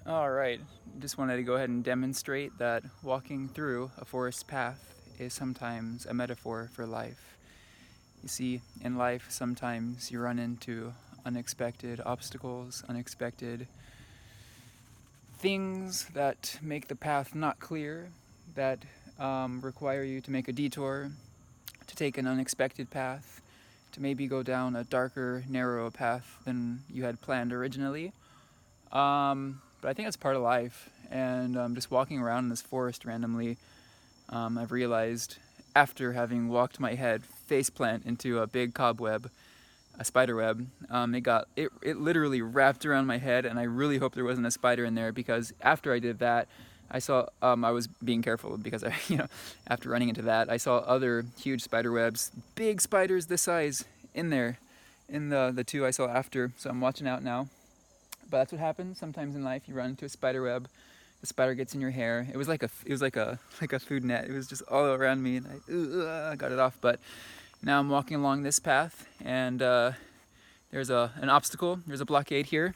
All right, just wanted to go ahead and demonstrate that walking through a forest path is sometimes a metaphor for life. You see, in life, sometimes you run into unexpected obstacles, unexpected things that make the path not clear, that require you to make a detour, to take an unexpected path, to maybe go down a darker, narrower path than you had planned originally. But I think that's part of life. And just walking around in this forest randomly, I've realized after having walked my head faceplant into a big cobweb, a spider web, it literally wrapped around my head, and I really hope there wasn't a spider in there, because after I did that, I saw I was being careful because after running into that, I saw other huge spider webs, big spiders this size in there, in the two I saw after. So I'm watching out now. But that's what happens sometimes in life. You run into a spider web, the spider gets in your hair. It was like a food net. It was just all around me, and I got it off. But now I'm walking along this path, and there's an obstacle. There's a blockade here.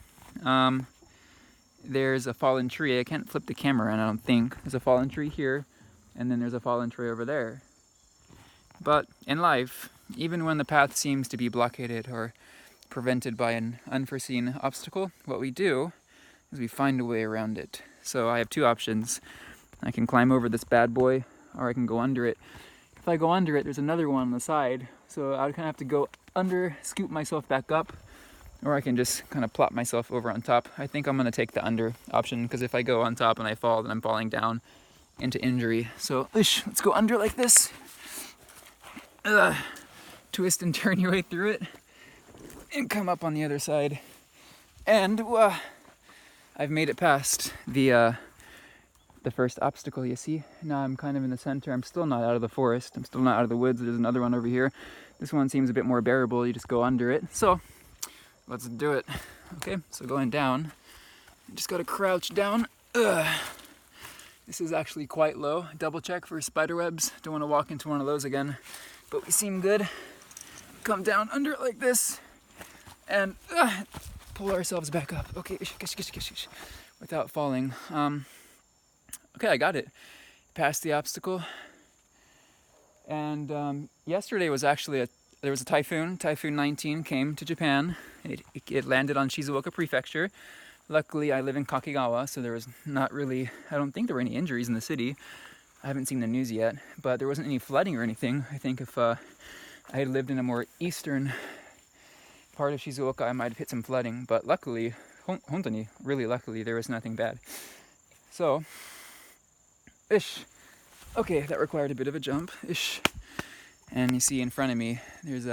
There's a fallen tree. I can't flip the camera around, I don't think. There's a fallen tree here, and then there's a fallen tree over there. But in life, even when the path seems to be blockaded or prevented by an unforeseen obstacle, what we do is we find a way around it. So I have two options. I can climb over this bad boy, or I can go under it. If I go under it, there's another one on the side, so I would kind of have to go under, scoop myself back up, or I can just kind of plop myself over on top. I think I'm going to take the under option, because if I go on top and I fall, then I'm falling down into injury. So let's go under like this. Twist and turn your way through it, and come up on the other side. And I've made it past the first obstacle, you see. Now I'm kind of in the center. I'm still not out of the forest. I'm still not out of the woods. There's another one over here. This one seems a bit more bearable. You just go under it. So let's do it. Okay, so going down, you just gotta crouch down. This is actually quite low. Double check for spider webs. Don't want to walk into one of those again, but we seem good. Come down under it like this, and pull ourselves back up. Okay, without falling. Okay, I got it. Passed the obstacle. And yesterday was actually there was a typhoon. Typhoon 19 came to Japan. It landed on Shizuoka Prefecture. Luckily, I live in Kakigawa, so there was not really, I don't think there were any injuries in the city. I haven't seen the news yet, but there wasn't any flooding or anything. I think if I had lived in a more eastern part of Shizuoka, I might have hit some flooding, but luckily, hontoni, really luckily, there was nothing bad. So, okay, that required a bit of a jump, and you see in front of me, there's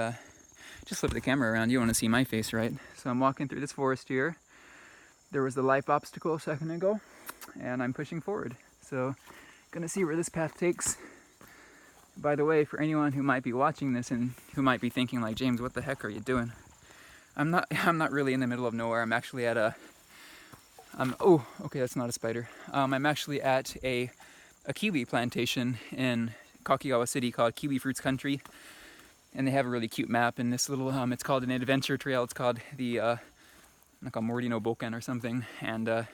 just flip the camera around, you want to see my face, right? So I'm walking through this forest here. There was the life obstacle a second ago, and I'm pushing forward. So, gonna see where this path takes. By the way, for anyone who might be watching this and who might be thinking like, James, what the heck are you doing? I'm not really in the middle of nowhere. I'm actually at oh, okay, that's not a spider. I'm actually at a kiwi plantation in Kakigawa City called Kiwi Fruits Country, and they have a really cute map in this little, it's called an adventure trail. It's called the like a Morino Boken or something, and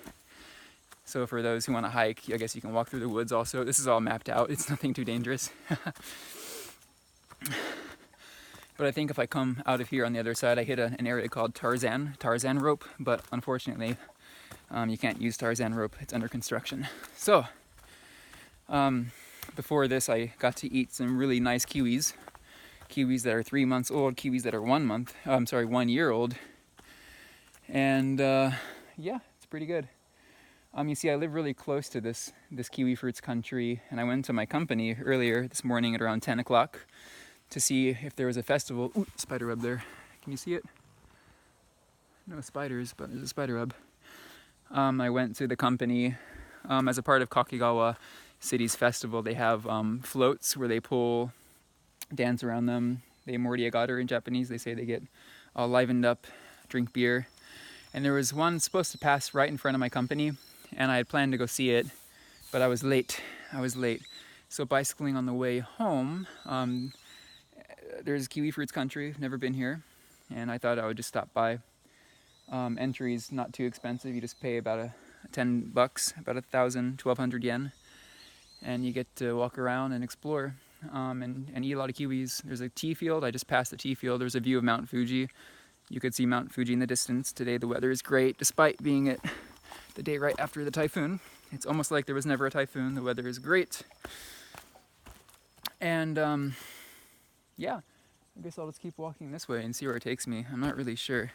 so for those who want to hike, I guess you can walk through the woods also. This is all mapped out. It's nothing too dangerous. But I think if I come out of here on the other side, I hit an area called Tarzan rope, but unfortunately, you can't use Tarzan rope. It's under construction. So, before this, I got to eat some really nice kiwis. Kiwis that are 3 months old, kiwis that are 1 year old. And yeah, it's pretty good. You see, I live really close to this kiwi fruits country, and I went to my company earlier this morning at around 10 o'clock to see if there was a festival. Ooh, spider web there. Can you see it? No spiders, but there's a spider web. I went to the company as a part of Kakigawa City's festival. They have floats where they pull, dance around them. They moriyagaru in Japanese. They say they get all livened up, drink beer. And there was one supposed to pass right in front of my company, and I had planned to go see it, but I was late. So bicycling on the way home, there's Kiwi Fruits Country, never been here, and I thought I would just stop by. Entry's not too expensive. You just pay about $10, about 1,000, 1,200 yen. And you get to walk around and explore and eat a lot of kiwis. There's a tea field. I just passed the tea field. There's a view of Mount Fuji. You could see Mount Fuji in the distance. Today the weather is great, despite being at the day right after the typhoon. It's almost like there was never a typhoon. The weather is great. And yeah, I guess I'll just keep walking this way and see where it takes me. I'm not really sure.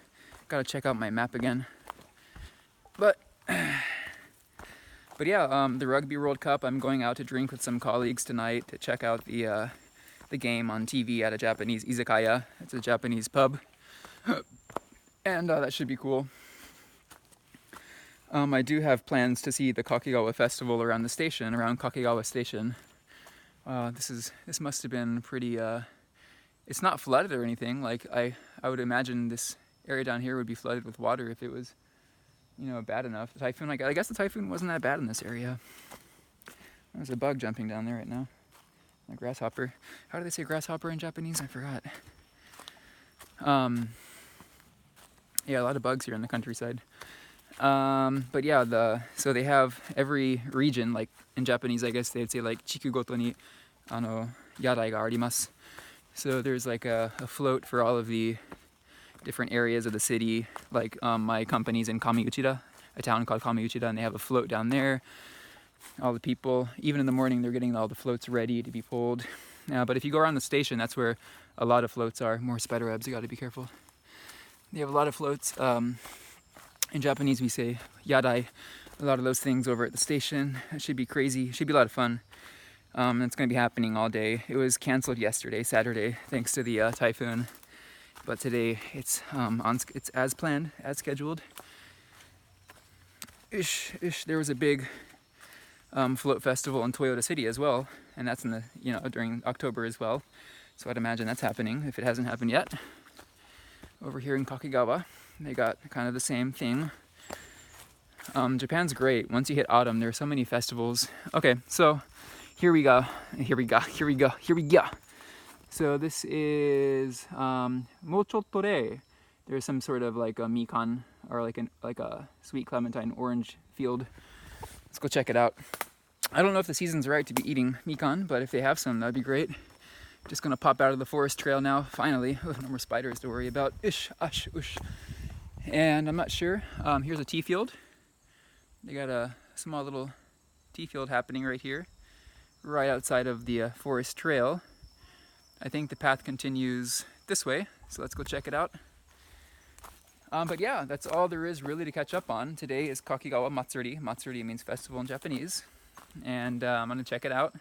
Gotta check out my map again. But yeah, the Rugby World Cup, I'm going out to drink with some colleagues tonight to check out the game on TV at a Japanese izakaya. It's a Japanese pub. And that should be cool. I do have plans to see the Kakegawa Festival around the station, around Kakegawa Station. This must have been pretty, it's not flooded or anything. Like, I would imagine this area down here would be flooded with water if it was, bad enough. The typhoon, I guess the typhoon wasn't that bad in this area. There's a bug jumping down there right now. A grasshopper. How do they say grasshopper in Japanese? I forgot. Yeah, a lot of bugs here in the countryside. But yeah, so they have every region, like in Japanese, I guess they'd say like chiku goto ni yadai ga arimasu. So there's like a float for all of the different areas of the city. Like my company's in Kamiuchida, a town called Kamiuchida, and they have a float down there. All the people, even in the morning, they're getting all the floats ready to be pulled. But if you go around the station, that's where a lot of floats are. More spider webs, you gotta be careful. They have a lot of floats. In Japanese, we say yadai. A lot of those things over at the station. It should be crazy. It should be a lot of fun. It's going to be happening all day. It was canceled yesterday, Saturday, thanks to the typhoon. But today it's it's as planned, as scheduled. There was a big float festival in Toyota City as well, and that's in the during October as well. So I'd imagine that's happening if it hasn't happened yet. Over here in Kakegawa, they got kind of the same thing. Japan's great. Once you hit autumn, there are so many festivals. Okay, so here we go. So this is mochotore. There's some sort of like a mikan or like a sweet clementine orange field. Let's go check it out. I don't know if the season's right to be eating mikan, but if they have some, that'd be great. Just gonna pop out of the forest trail now, finally. No more spiders to worry about. And I'm not sure. Here's a tea field. They got a small little tea field happening right here, right outside of the forest trail. I think the path continues this way, so let's go check it out. But yeah, that's all there is really to catch up on. Today is Kakegawa Matsuri. Matsuri means festival in Japanese. And I'm gonna check it out.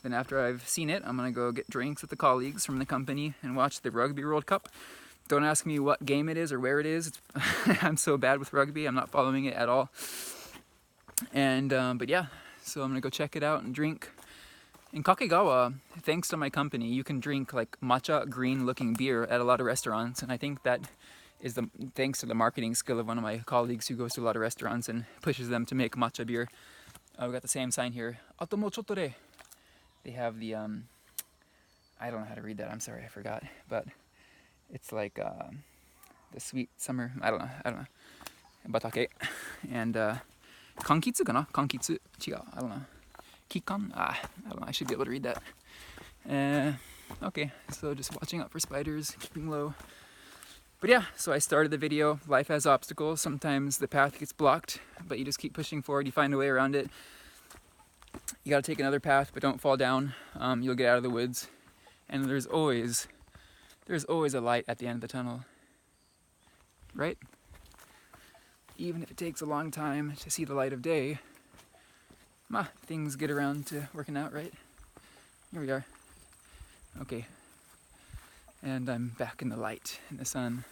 Then after I've seen it, I'm gonna go get drinks with the colleagues from the company and watch the Rugby World Cup. Don't ask me what game it is or where it is. I'm so bad with rugby, I'm not following it at all. And but yeah, so I'm gonna go check it out and drink. In Kakegawa, thanks to my company, you can drink like matcha green looking beer at a lot of restaurants, and I think that is thanks to the marketing skill of one of my colleagues who goes to a lot of restaurants and pushes them to make matcha beer. We got the same sign here. Atomo chotore. They have the I don't know how to read that. I'm sorry, I forgot. But it's like the sweet summer. I don't know. Batake and kankitsu kana? Kankitsu. I don't know. Kikan. I don't know. I should be able to read that. Okay. So just watching out for spiders, keeping low. But yeah, so I started the video. Life has obstacles. Sometimes the path gets blocked, but you just keep pushing forward. You find a way around it. You gotta take another path, but don't fall down. You'll get out of the woods. And there's always a light at the end of the tunnel. Right? Even if it takes a long time to see the light of day, things get around to working out, right? Here we are. Okay. And I'm back in the light, in the sun.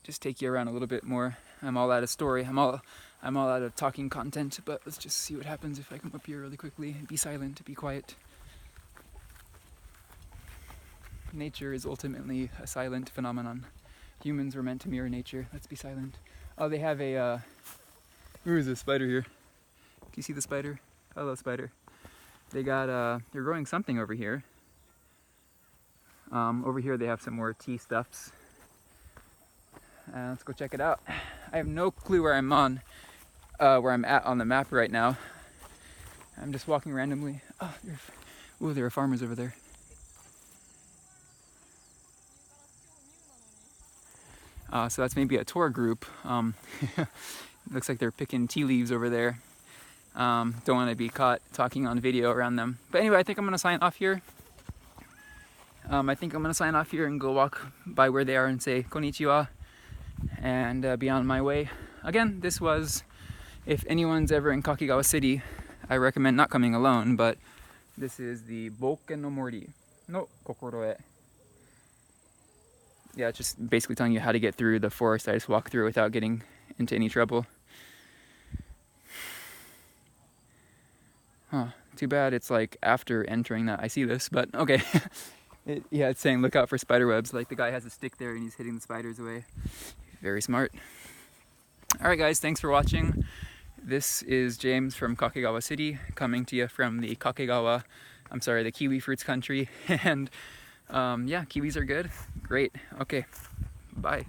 Just take you around a little bit more. I'm all out of story. I'm all out of talking content, but let's just see what happens if I come up here really quickly. Be silent, be quiet. Nature is ultimately a silent phenomenon. Humans were meant to mirror nature. Let's be silent. Oh, they have a, where is this spider here? Can you see the spider? Hello, spider. They got, they're growing something over here. Over here they have some more tea stuffs. Let's go check it out. I have no clue where I'm at on the map right now. I'm just walking randomly. Oh, there are farmers over there. So that's maybe a tour group. Looks like they're picking tea leaves over there. Don't want to be caught talking on video around them. But anyway, I think I'm going to sign off here. And go walk by where they are and say konnichiwa and be on my way. Again, this was, if anyone's ever in Kakegawa City, I recommend not coming alone, but this is the Boken no Mori no Kokoro e. Yeah, it's just basically telling you how to get through the forest. I just walk through without getting into any trouble. Too bad it's like after entering that I see this, but okay. It's saying look out for spider webs. Like the guy has a stick there and he's hitting the spiders away. Very smart. Alright guys, thanks for watching. This is James from Kakegawa City, coming to you from the the kiwi fruits country. And yeah, kiwis are good. Great. Okay. Bye.